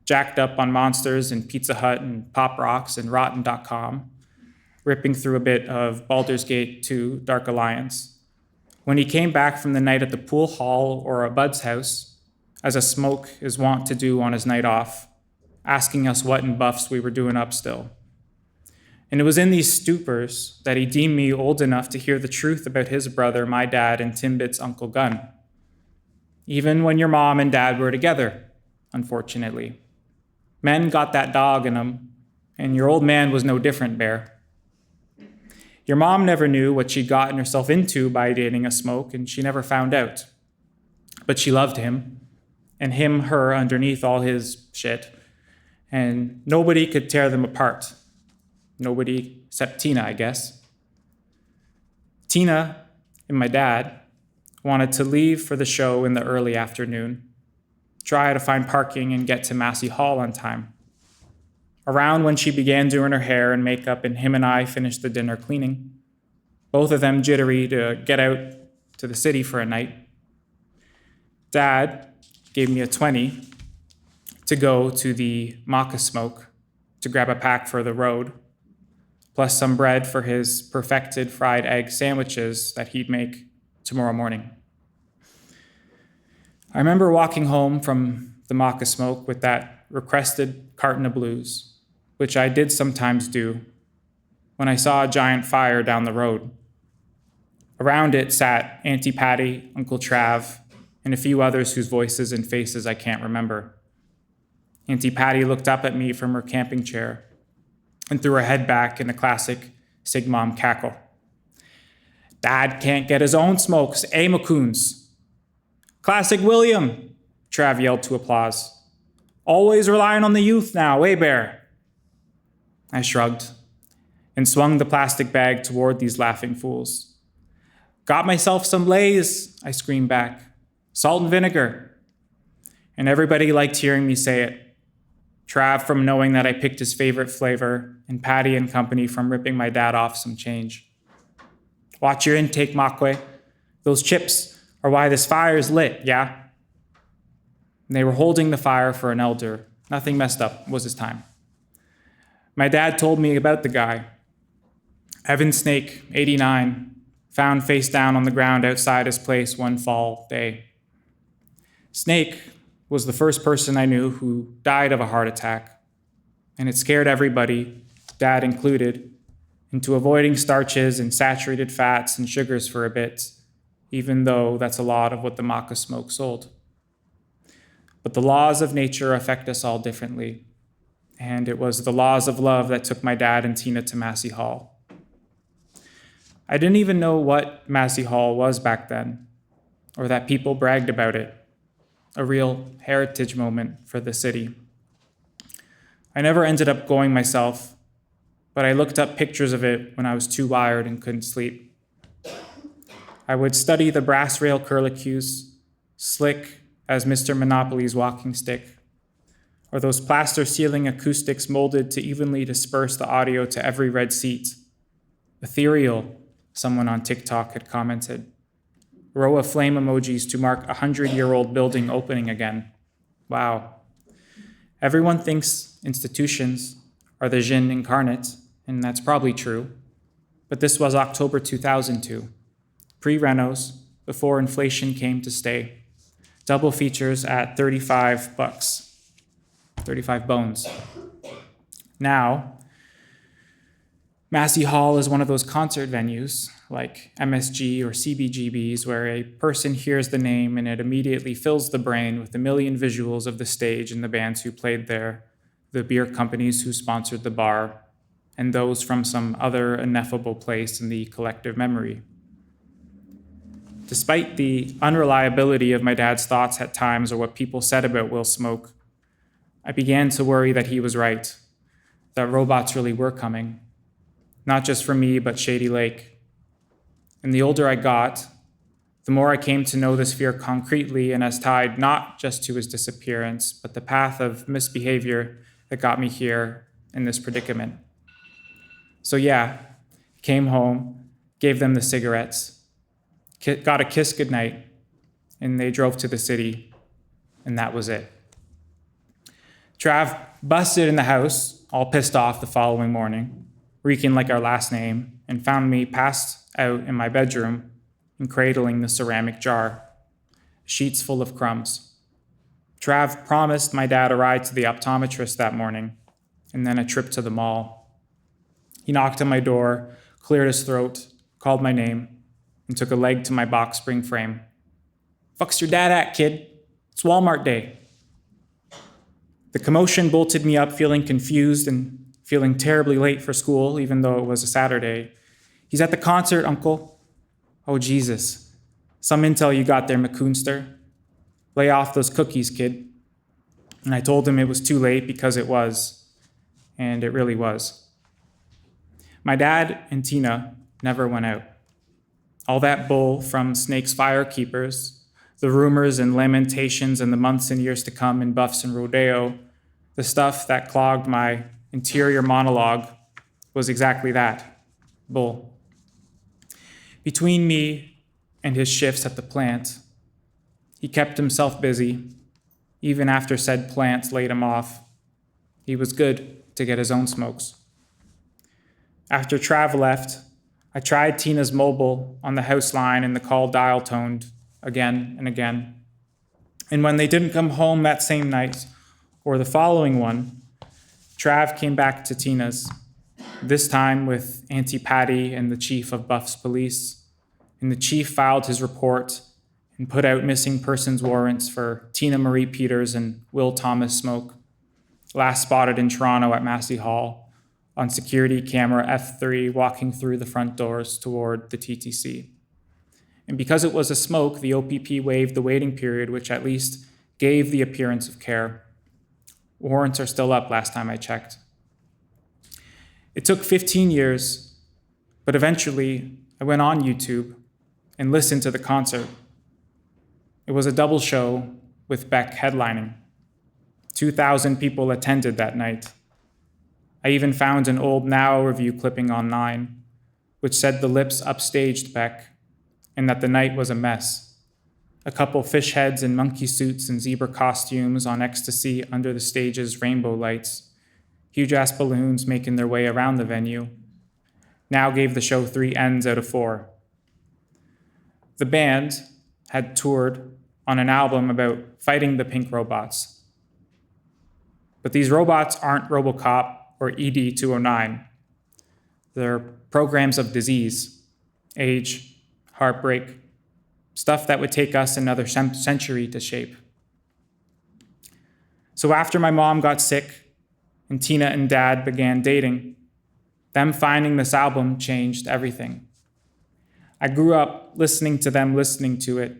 jacked up on Monsters and Pizza Hut and Pop Rocks and Rotten.com, ripping through a bit of Baldur's Gate 2 Dark Alliance. When he came back from the night at the pool hall or a Bud's house, as a smoke is wont to do on his night off, asking us what in Buffs we were doing up still. And it was in these stupors that he deemed me old enough to hear the truth about his brother, my dad, and Timbit's Uncle Gun. Even when your mom and dad were together, unfortunately. Men got that dog in them, and your old man was no different, Bear. Your mom never knew what she'd gotten herself into by dating a smoke, and she never found out. But she loved him, and him her underneath all his shit, and nobody could tear them apart. Nobody except Tina, I guess. Tina and my dad wanted to leave for the show in the early afternoon, try to find parking and get to Massey Hall on time. Around when she began doing her hair and makeup and him and I finished the dinner cleaning, both of them jittery to get out to the city for a night. Dad gave me a 20 to go to the maca smoke to grab a pack for the road, plus some bread for his perfected fried egg sandwiches that he'd make tomorrow morning. I remember walking home from the maca smoke with that requested carton of blues, which I did sometimes do, when I saw a giant fire down the road. Around it sat Auntie Patty, Uncle Trav, and a few others whose voices and faces I can't remember. Auntie Patty looked up at me from her camping chair and threw her head back in a classic Sigmom cackle. Dad can't get his own smokes, eh, Macoons? Classic William, Trav yelled to applause. Always relying on the youth now, eh, Bear? I shrugged and swung the plastic bag toward these laughing fools. Got myself some Lay's, I screamed back. Salt and vinegar. And everybody liked hearing me say it. Trav from knowing that I picked his favorite flavor, and Patty and company from ripping my dad off some change. Watch your intake, Makwe. Those chips are why this fire is lit, yeah? And they were holding the fire for an elder. Nothing messed up, was his time. My dad told me about the guy. Evan Snake, 89, found face down on the ground outside his place one fall day. Snake was the first person I knew who died of a heart attack, and it scared everybody, Dad included, into avoiding starches and saturated fats and sugars for a bit, even though that's a lot of what the maca smoke sold. But the laws of nature affect us all differently, and it was the laws of love that took my dad and Tina to Massey Hall. I didn't even know what Massey Hall was back then, or that people bragged about it. A real heritage moment for the city. I never ended up going myself, but I looked up pictures of it when I was too wired and couldn't sleep. I would study the brass rail curlicues, slick as Mr. Monopoly's walking stick, or those plaster ceiling acoustics molded to evenly disperse the audio to every red seat. Ethereal, someone on TikTok had commented. Row of flame emojis to mark a 100-year-old building opening again. Wow. Everyone thinks institutions are the Jinn incarnate, and that's probably true. But this was October 2002, pre-renos, before inflation came to stay. Double features at $35, 35 bones. Now, Massey Hall is one of those concert venues, like MSG or CBGBs, where a person hears the name and it immediately fills the brain with a million visuals of the stage and the bands who played there, the beer companies who sponsored the bar, and those from some other ineffable place in the collective memory. Despite the unreliability of my dad's thoughts at times or what people said about Will Smoke, I began to worry that he was right, that robots really were coming, not just for me, but Shady Lake. And the older I got, the more I came to know this fear concretely and as tied not just to his disappearance, but the path of misbehavior that got me here in this predicament. So yeah, came home, gave them the cigarettes, got a kiss goodnight, and they drove to the city, and that was it. Trav busted in the house, all pissed off the following morning, reeking like our last name, and found me passed out in my bedroom and cradling the ceramic jar, sheets full of crumbs. Trav promised my dad a ride to the optometrist that morning, and then a trip to the mall. He knocked on my door, cleared his throat, called my name, and took a leg to my box spring frame. "Fuck's your dad at, kid? It's Walmart day." The commotion bolted me up, feeling confused and feeling terribly late for school, even though it was a Saturday. "He's at the concert, Uncle." "Oh, Jesus. Some intel you got there, McCoonster. Lay off those cookies, kid." And I told him it was too late because it was, and it really was. My dad and Tina never went out. All that bull from Snake's firekeepers, the rumors and lamentations and the months and years to come in buffs and rodeo, the stuff that clogged my interior monologue was exactly that, bull. Between me and his shifts at the plant, he kept himself busy, even after said plants laid him off. He was good to get his own smokes. After Trav left, I tried Tina's mobile on the house line and the call dial toned again and again. And when they didn't come home that same night or the following one, Trav came back to Tina's, this time with Auntie Patty and the chief of Buff's police. And the chief filed his report and put out missing persons warrants for Tina Marie Peters and Will Thomas Smoke, last spotted in Toronto at Massey Hall on security camera F3 walking through the front doors toward the TTC. And because it was a smoke, the OPP waived the waiting period, which at least gave the appearance of care. Warrants are still up last time I checked. It took 15 years, but eventually I went on YouTube and listened to the concert. It was a double show with Beck headlining. 2,000 people attended that night. I even found an old Now review clipping online, which said the Lips upstaged Beck and that the night was a mess. A couple fish heads in monkey suits and zebra costumes on ecstasy under the stage's rainbow lights, huge-ass balloons making their way around the venue. Now gave the show 3 ends out of 4. The band had toured on an album about fighting the pink robots. But these robots aren't RoboCop or ED 209. They're programs of disease, age, heartbreak, stuff that would take us another century to shape. So after my mom got sick and Tina and Dad began dating, them finding this album changed everything. I grew up listening to them listening to it,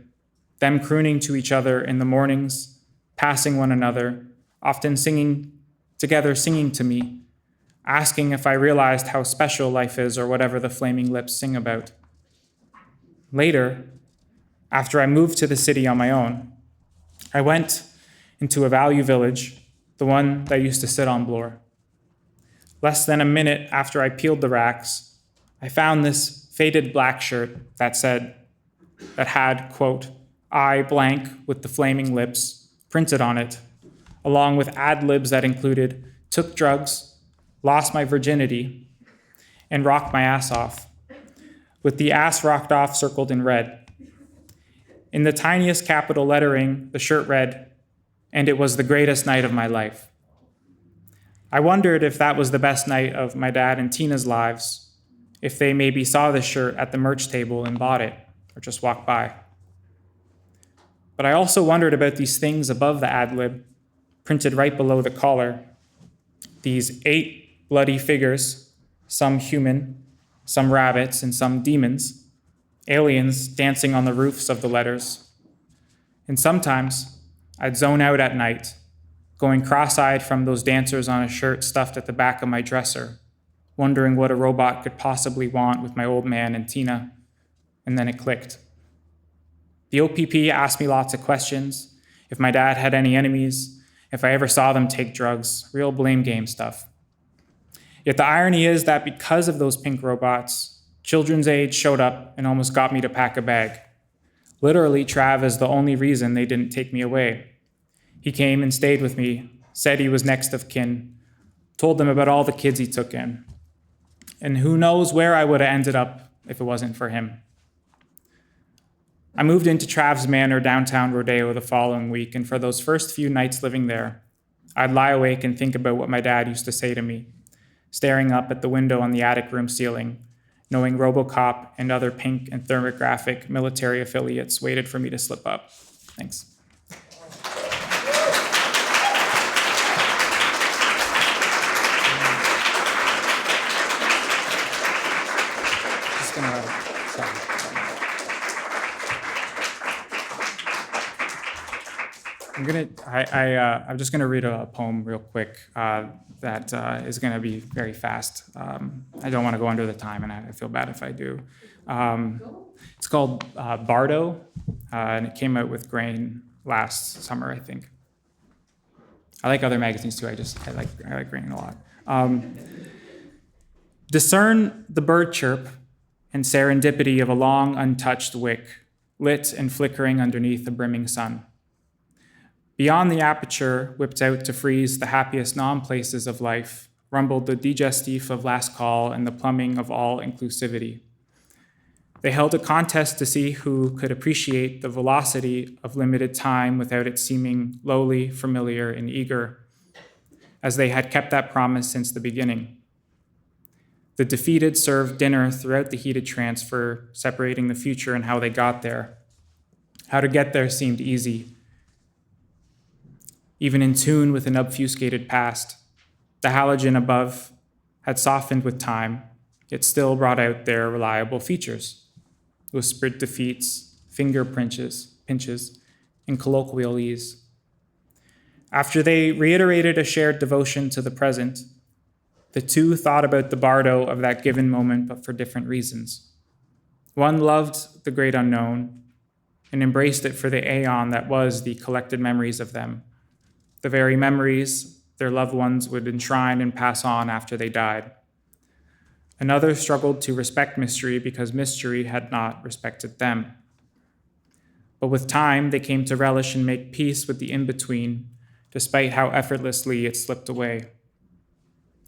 them crooning to each other in the mornings, passing one another, often singing together, singing to me, asking if I realized how special life is or whatever the Flaming Lips sing about. Later, after I moved to the city on my own, I went into a value village, the one that used to sit on Bloor. Less than a minute after I peeled the racks, I found this faded black shirt that had, quote, I blank with the Flaming Lips printed on it, along with ad-libs that included took drugs, lost my virginity, and rocked my ass off, with the ass rocked off circled in red. In the tiniest capital lettering, the shirt read, and it was the greatest night of my life. I wondered if that was the best night of my dad and Tina's lives, if they maybe saw the shirt at the merch table and bought it, or just walked by. But I also wondered about these things above the ad-lib, printed right below the collar, these 8 bloody figures, some human, some rabbits, and some demons, aliens dancing on the roofs of the letters. And sometimes I'd zone out at night, going cross-eyed from those dancers on a shirt stuffed at the back of my dresser, wondering what a robot could possibly want with my old man and Tina, and then it clicked. The OPP asked me lots of questions, if my dad had any enemies, if I ever saw them take drugs, real blame game stuff. Yet the irony is that because of those pink robots, Children's Aid showed up and almost got me to pack a bag. Literally, Trav is the only reason they didn't take me away. He came and stayed with me, said he was next of kin, told them about all the kids he took in. And who knows where I would have ended up if it wasn't for him. I moved into Trav's Manor downtown Rodeo the following week, and for those first few nights living there, I'd lie awake and think about what my dad used to say to me, staring up at the window on the attic room ceiling, knowing RoboCop and other pink and thermographic military affiliates waited for me to slip up. Thanks. I'm just gonna read a poem real quick that is gonna be very fast. I don't want to go under the time, and I feel bad if I do. It's called Bardo, and it came out with Grain last summer, I think. I like other magazines too. I like Grain a lot. Discern the bird chirp and serendipity of a long untouched wick, lit and flickering underneath a brimming sun. Beyond the aperture, whipped out to freeze the happiest non-places of life, rumbled the digestif of last call and the plumbing of all inclusivity. They held a contest to see who could appreciate the velocity of limited time without it seeming lowly, familiar, and eager, as they had kept that promise since the beginning. The defeated served dinner throughout the heated transfer, separating the future and how they got there. How to get there seemed easy. Even in tune with an obfuscated past, the halogen above had softened with time, yet still brought out their reliable features, whispered defeats, finger pinches, and colloquial ease. After they reiterated a shared devotion to the present, the two thought about the bardo of that given moment, but for different reasons. One loved the great unknown and embraced it for the aeon that was the collected memories of them, the very memories their loved ones would enshrine and pass on after they died. Another struggled to respect mystery because mystery had not respected them. But with time, they came to relish and make peace with the in-between, despite how effortlessly it slipped away.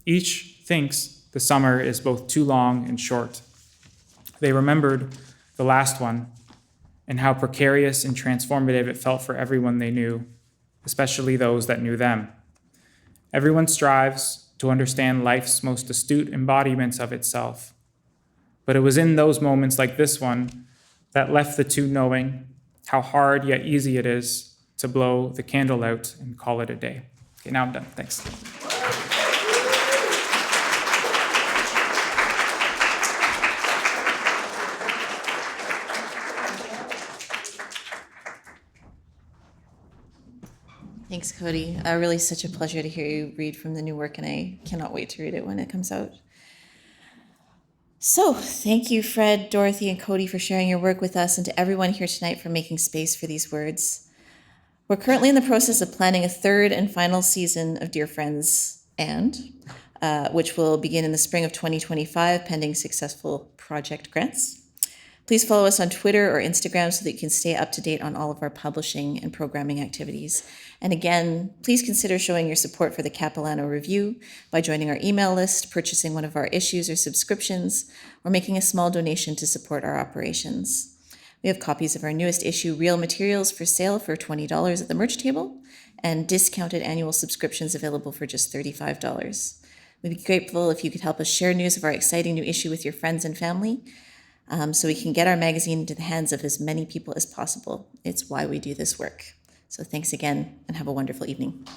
Each thinks the summer is both too long and short. They remembered the last one and how precarious and transformative it felt for everyone they knew, especially those that knew them. Everyone strives to understand life's most astute embodiments of itself. But it was in those moments like this one that left the two knowing how hard yet easy it is to blow the candle out and call it a day. Okay, now I'm done. Thanks. Thanks, Cody. Really such a pleasure to hear you read from the new work, and I cannot wait to read it when it comes out. So thank you, Fred, Dorothy, and Cody for sharing your work with us, and to everyone here tonight for making space for these words. We're currently in the process of planning a third and final season of Dear Friends, which will begin in the spring of 2025, pending successful project grants. Please follow us on Twitter or Instagram so that you can stay up to date on all of our publishing and programming activities. And again, please consider showing your support for the Capilano Review by joining our email list, purchasing one of our issues or subscriptions, or making a small donation to support our operations. We have copies of our newest issue, Real Materials, for sale for $20 at the merch table, and discounted annual subscriptions available for just $35. We'd be grateful if you could help us share news of our exciting new issue with your friends and family, so we can get our magazine into the hands of as many people as possible. It's why we do this work. So thanks again, and have a wonderful evening.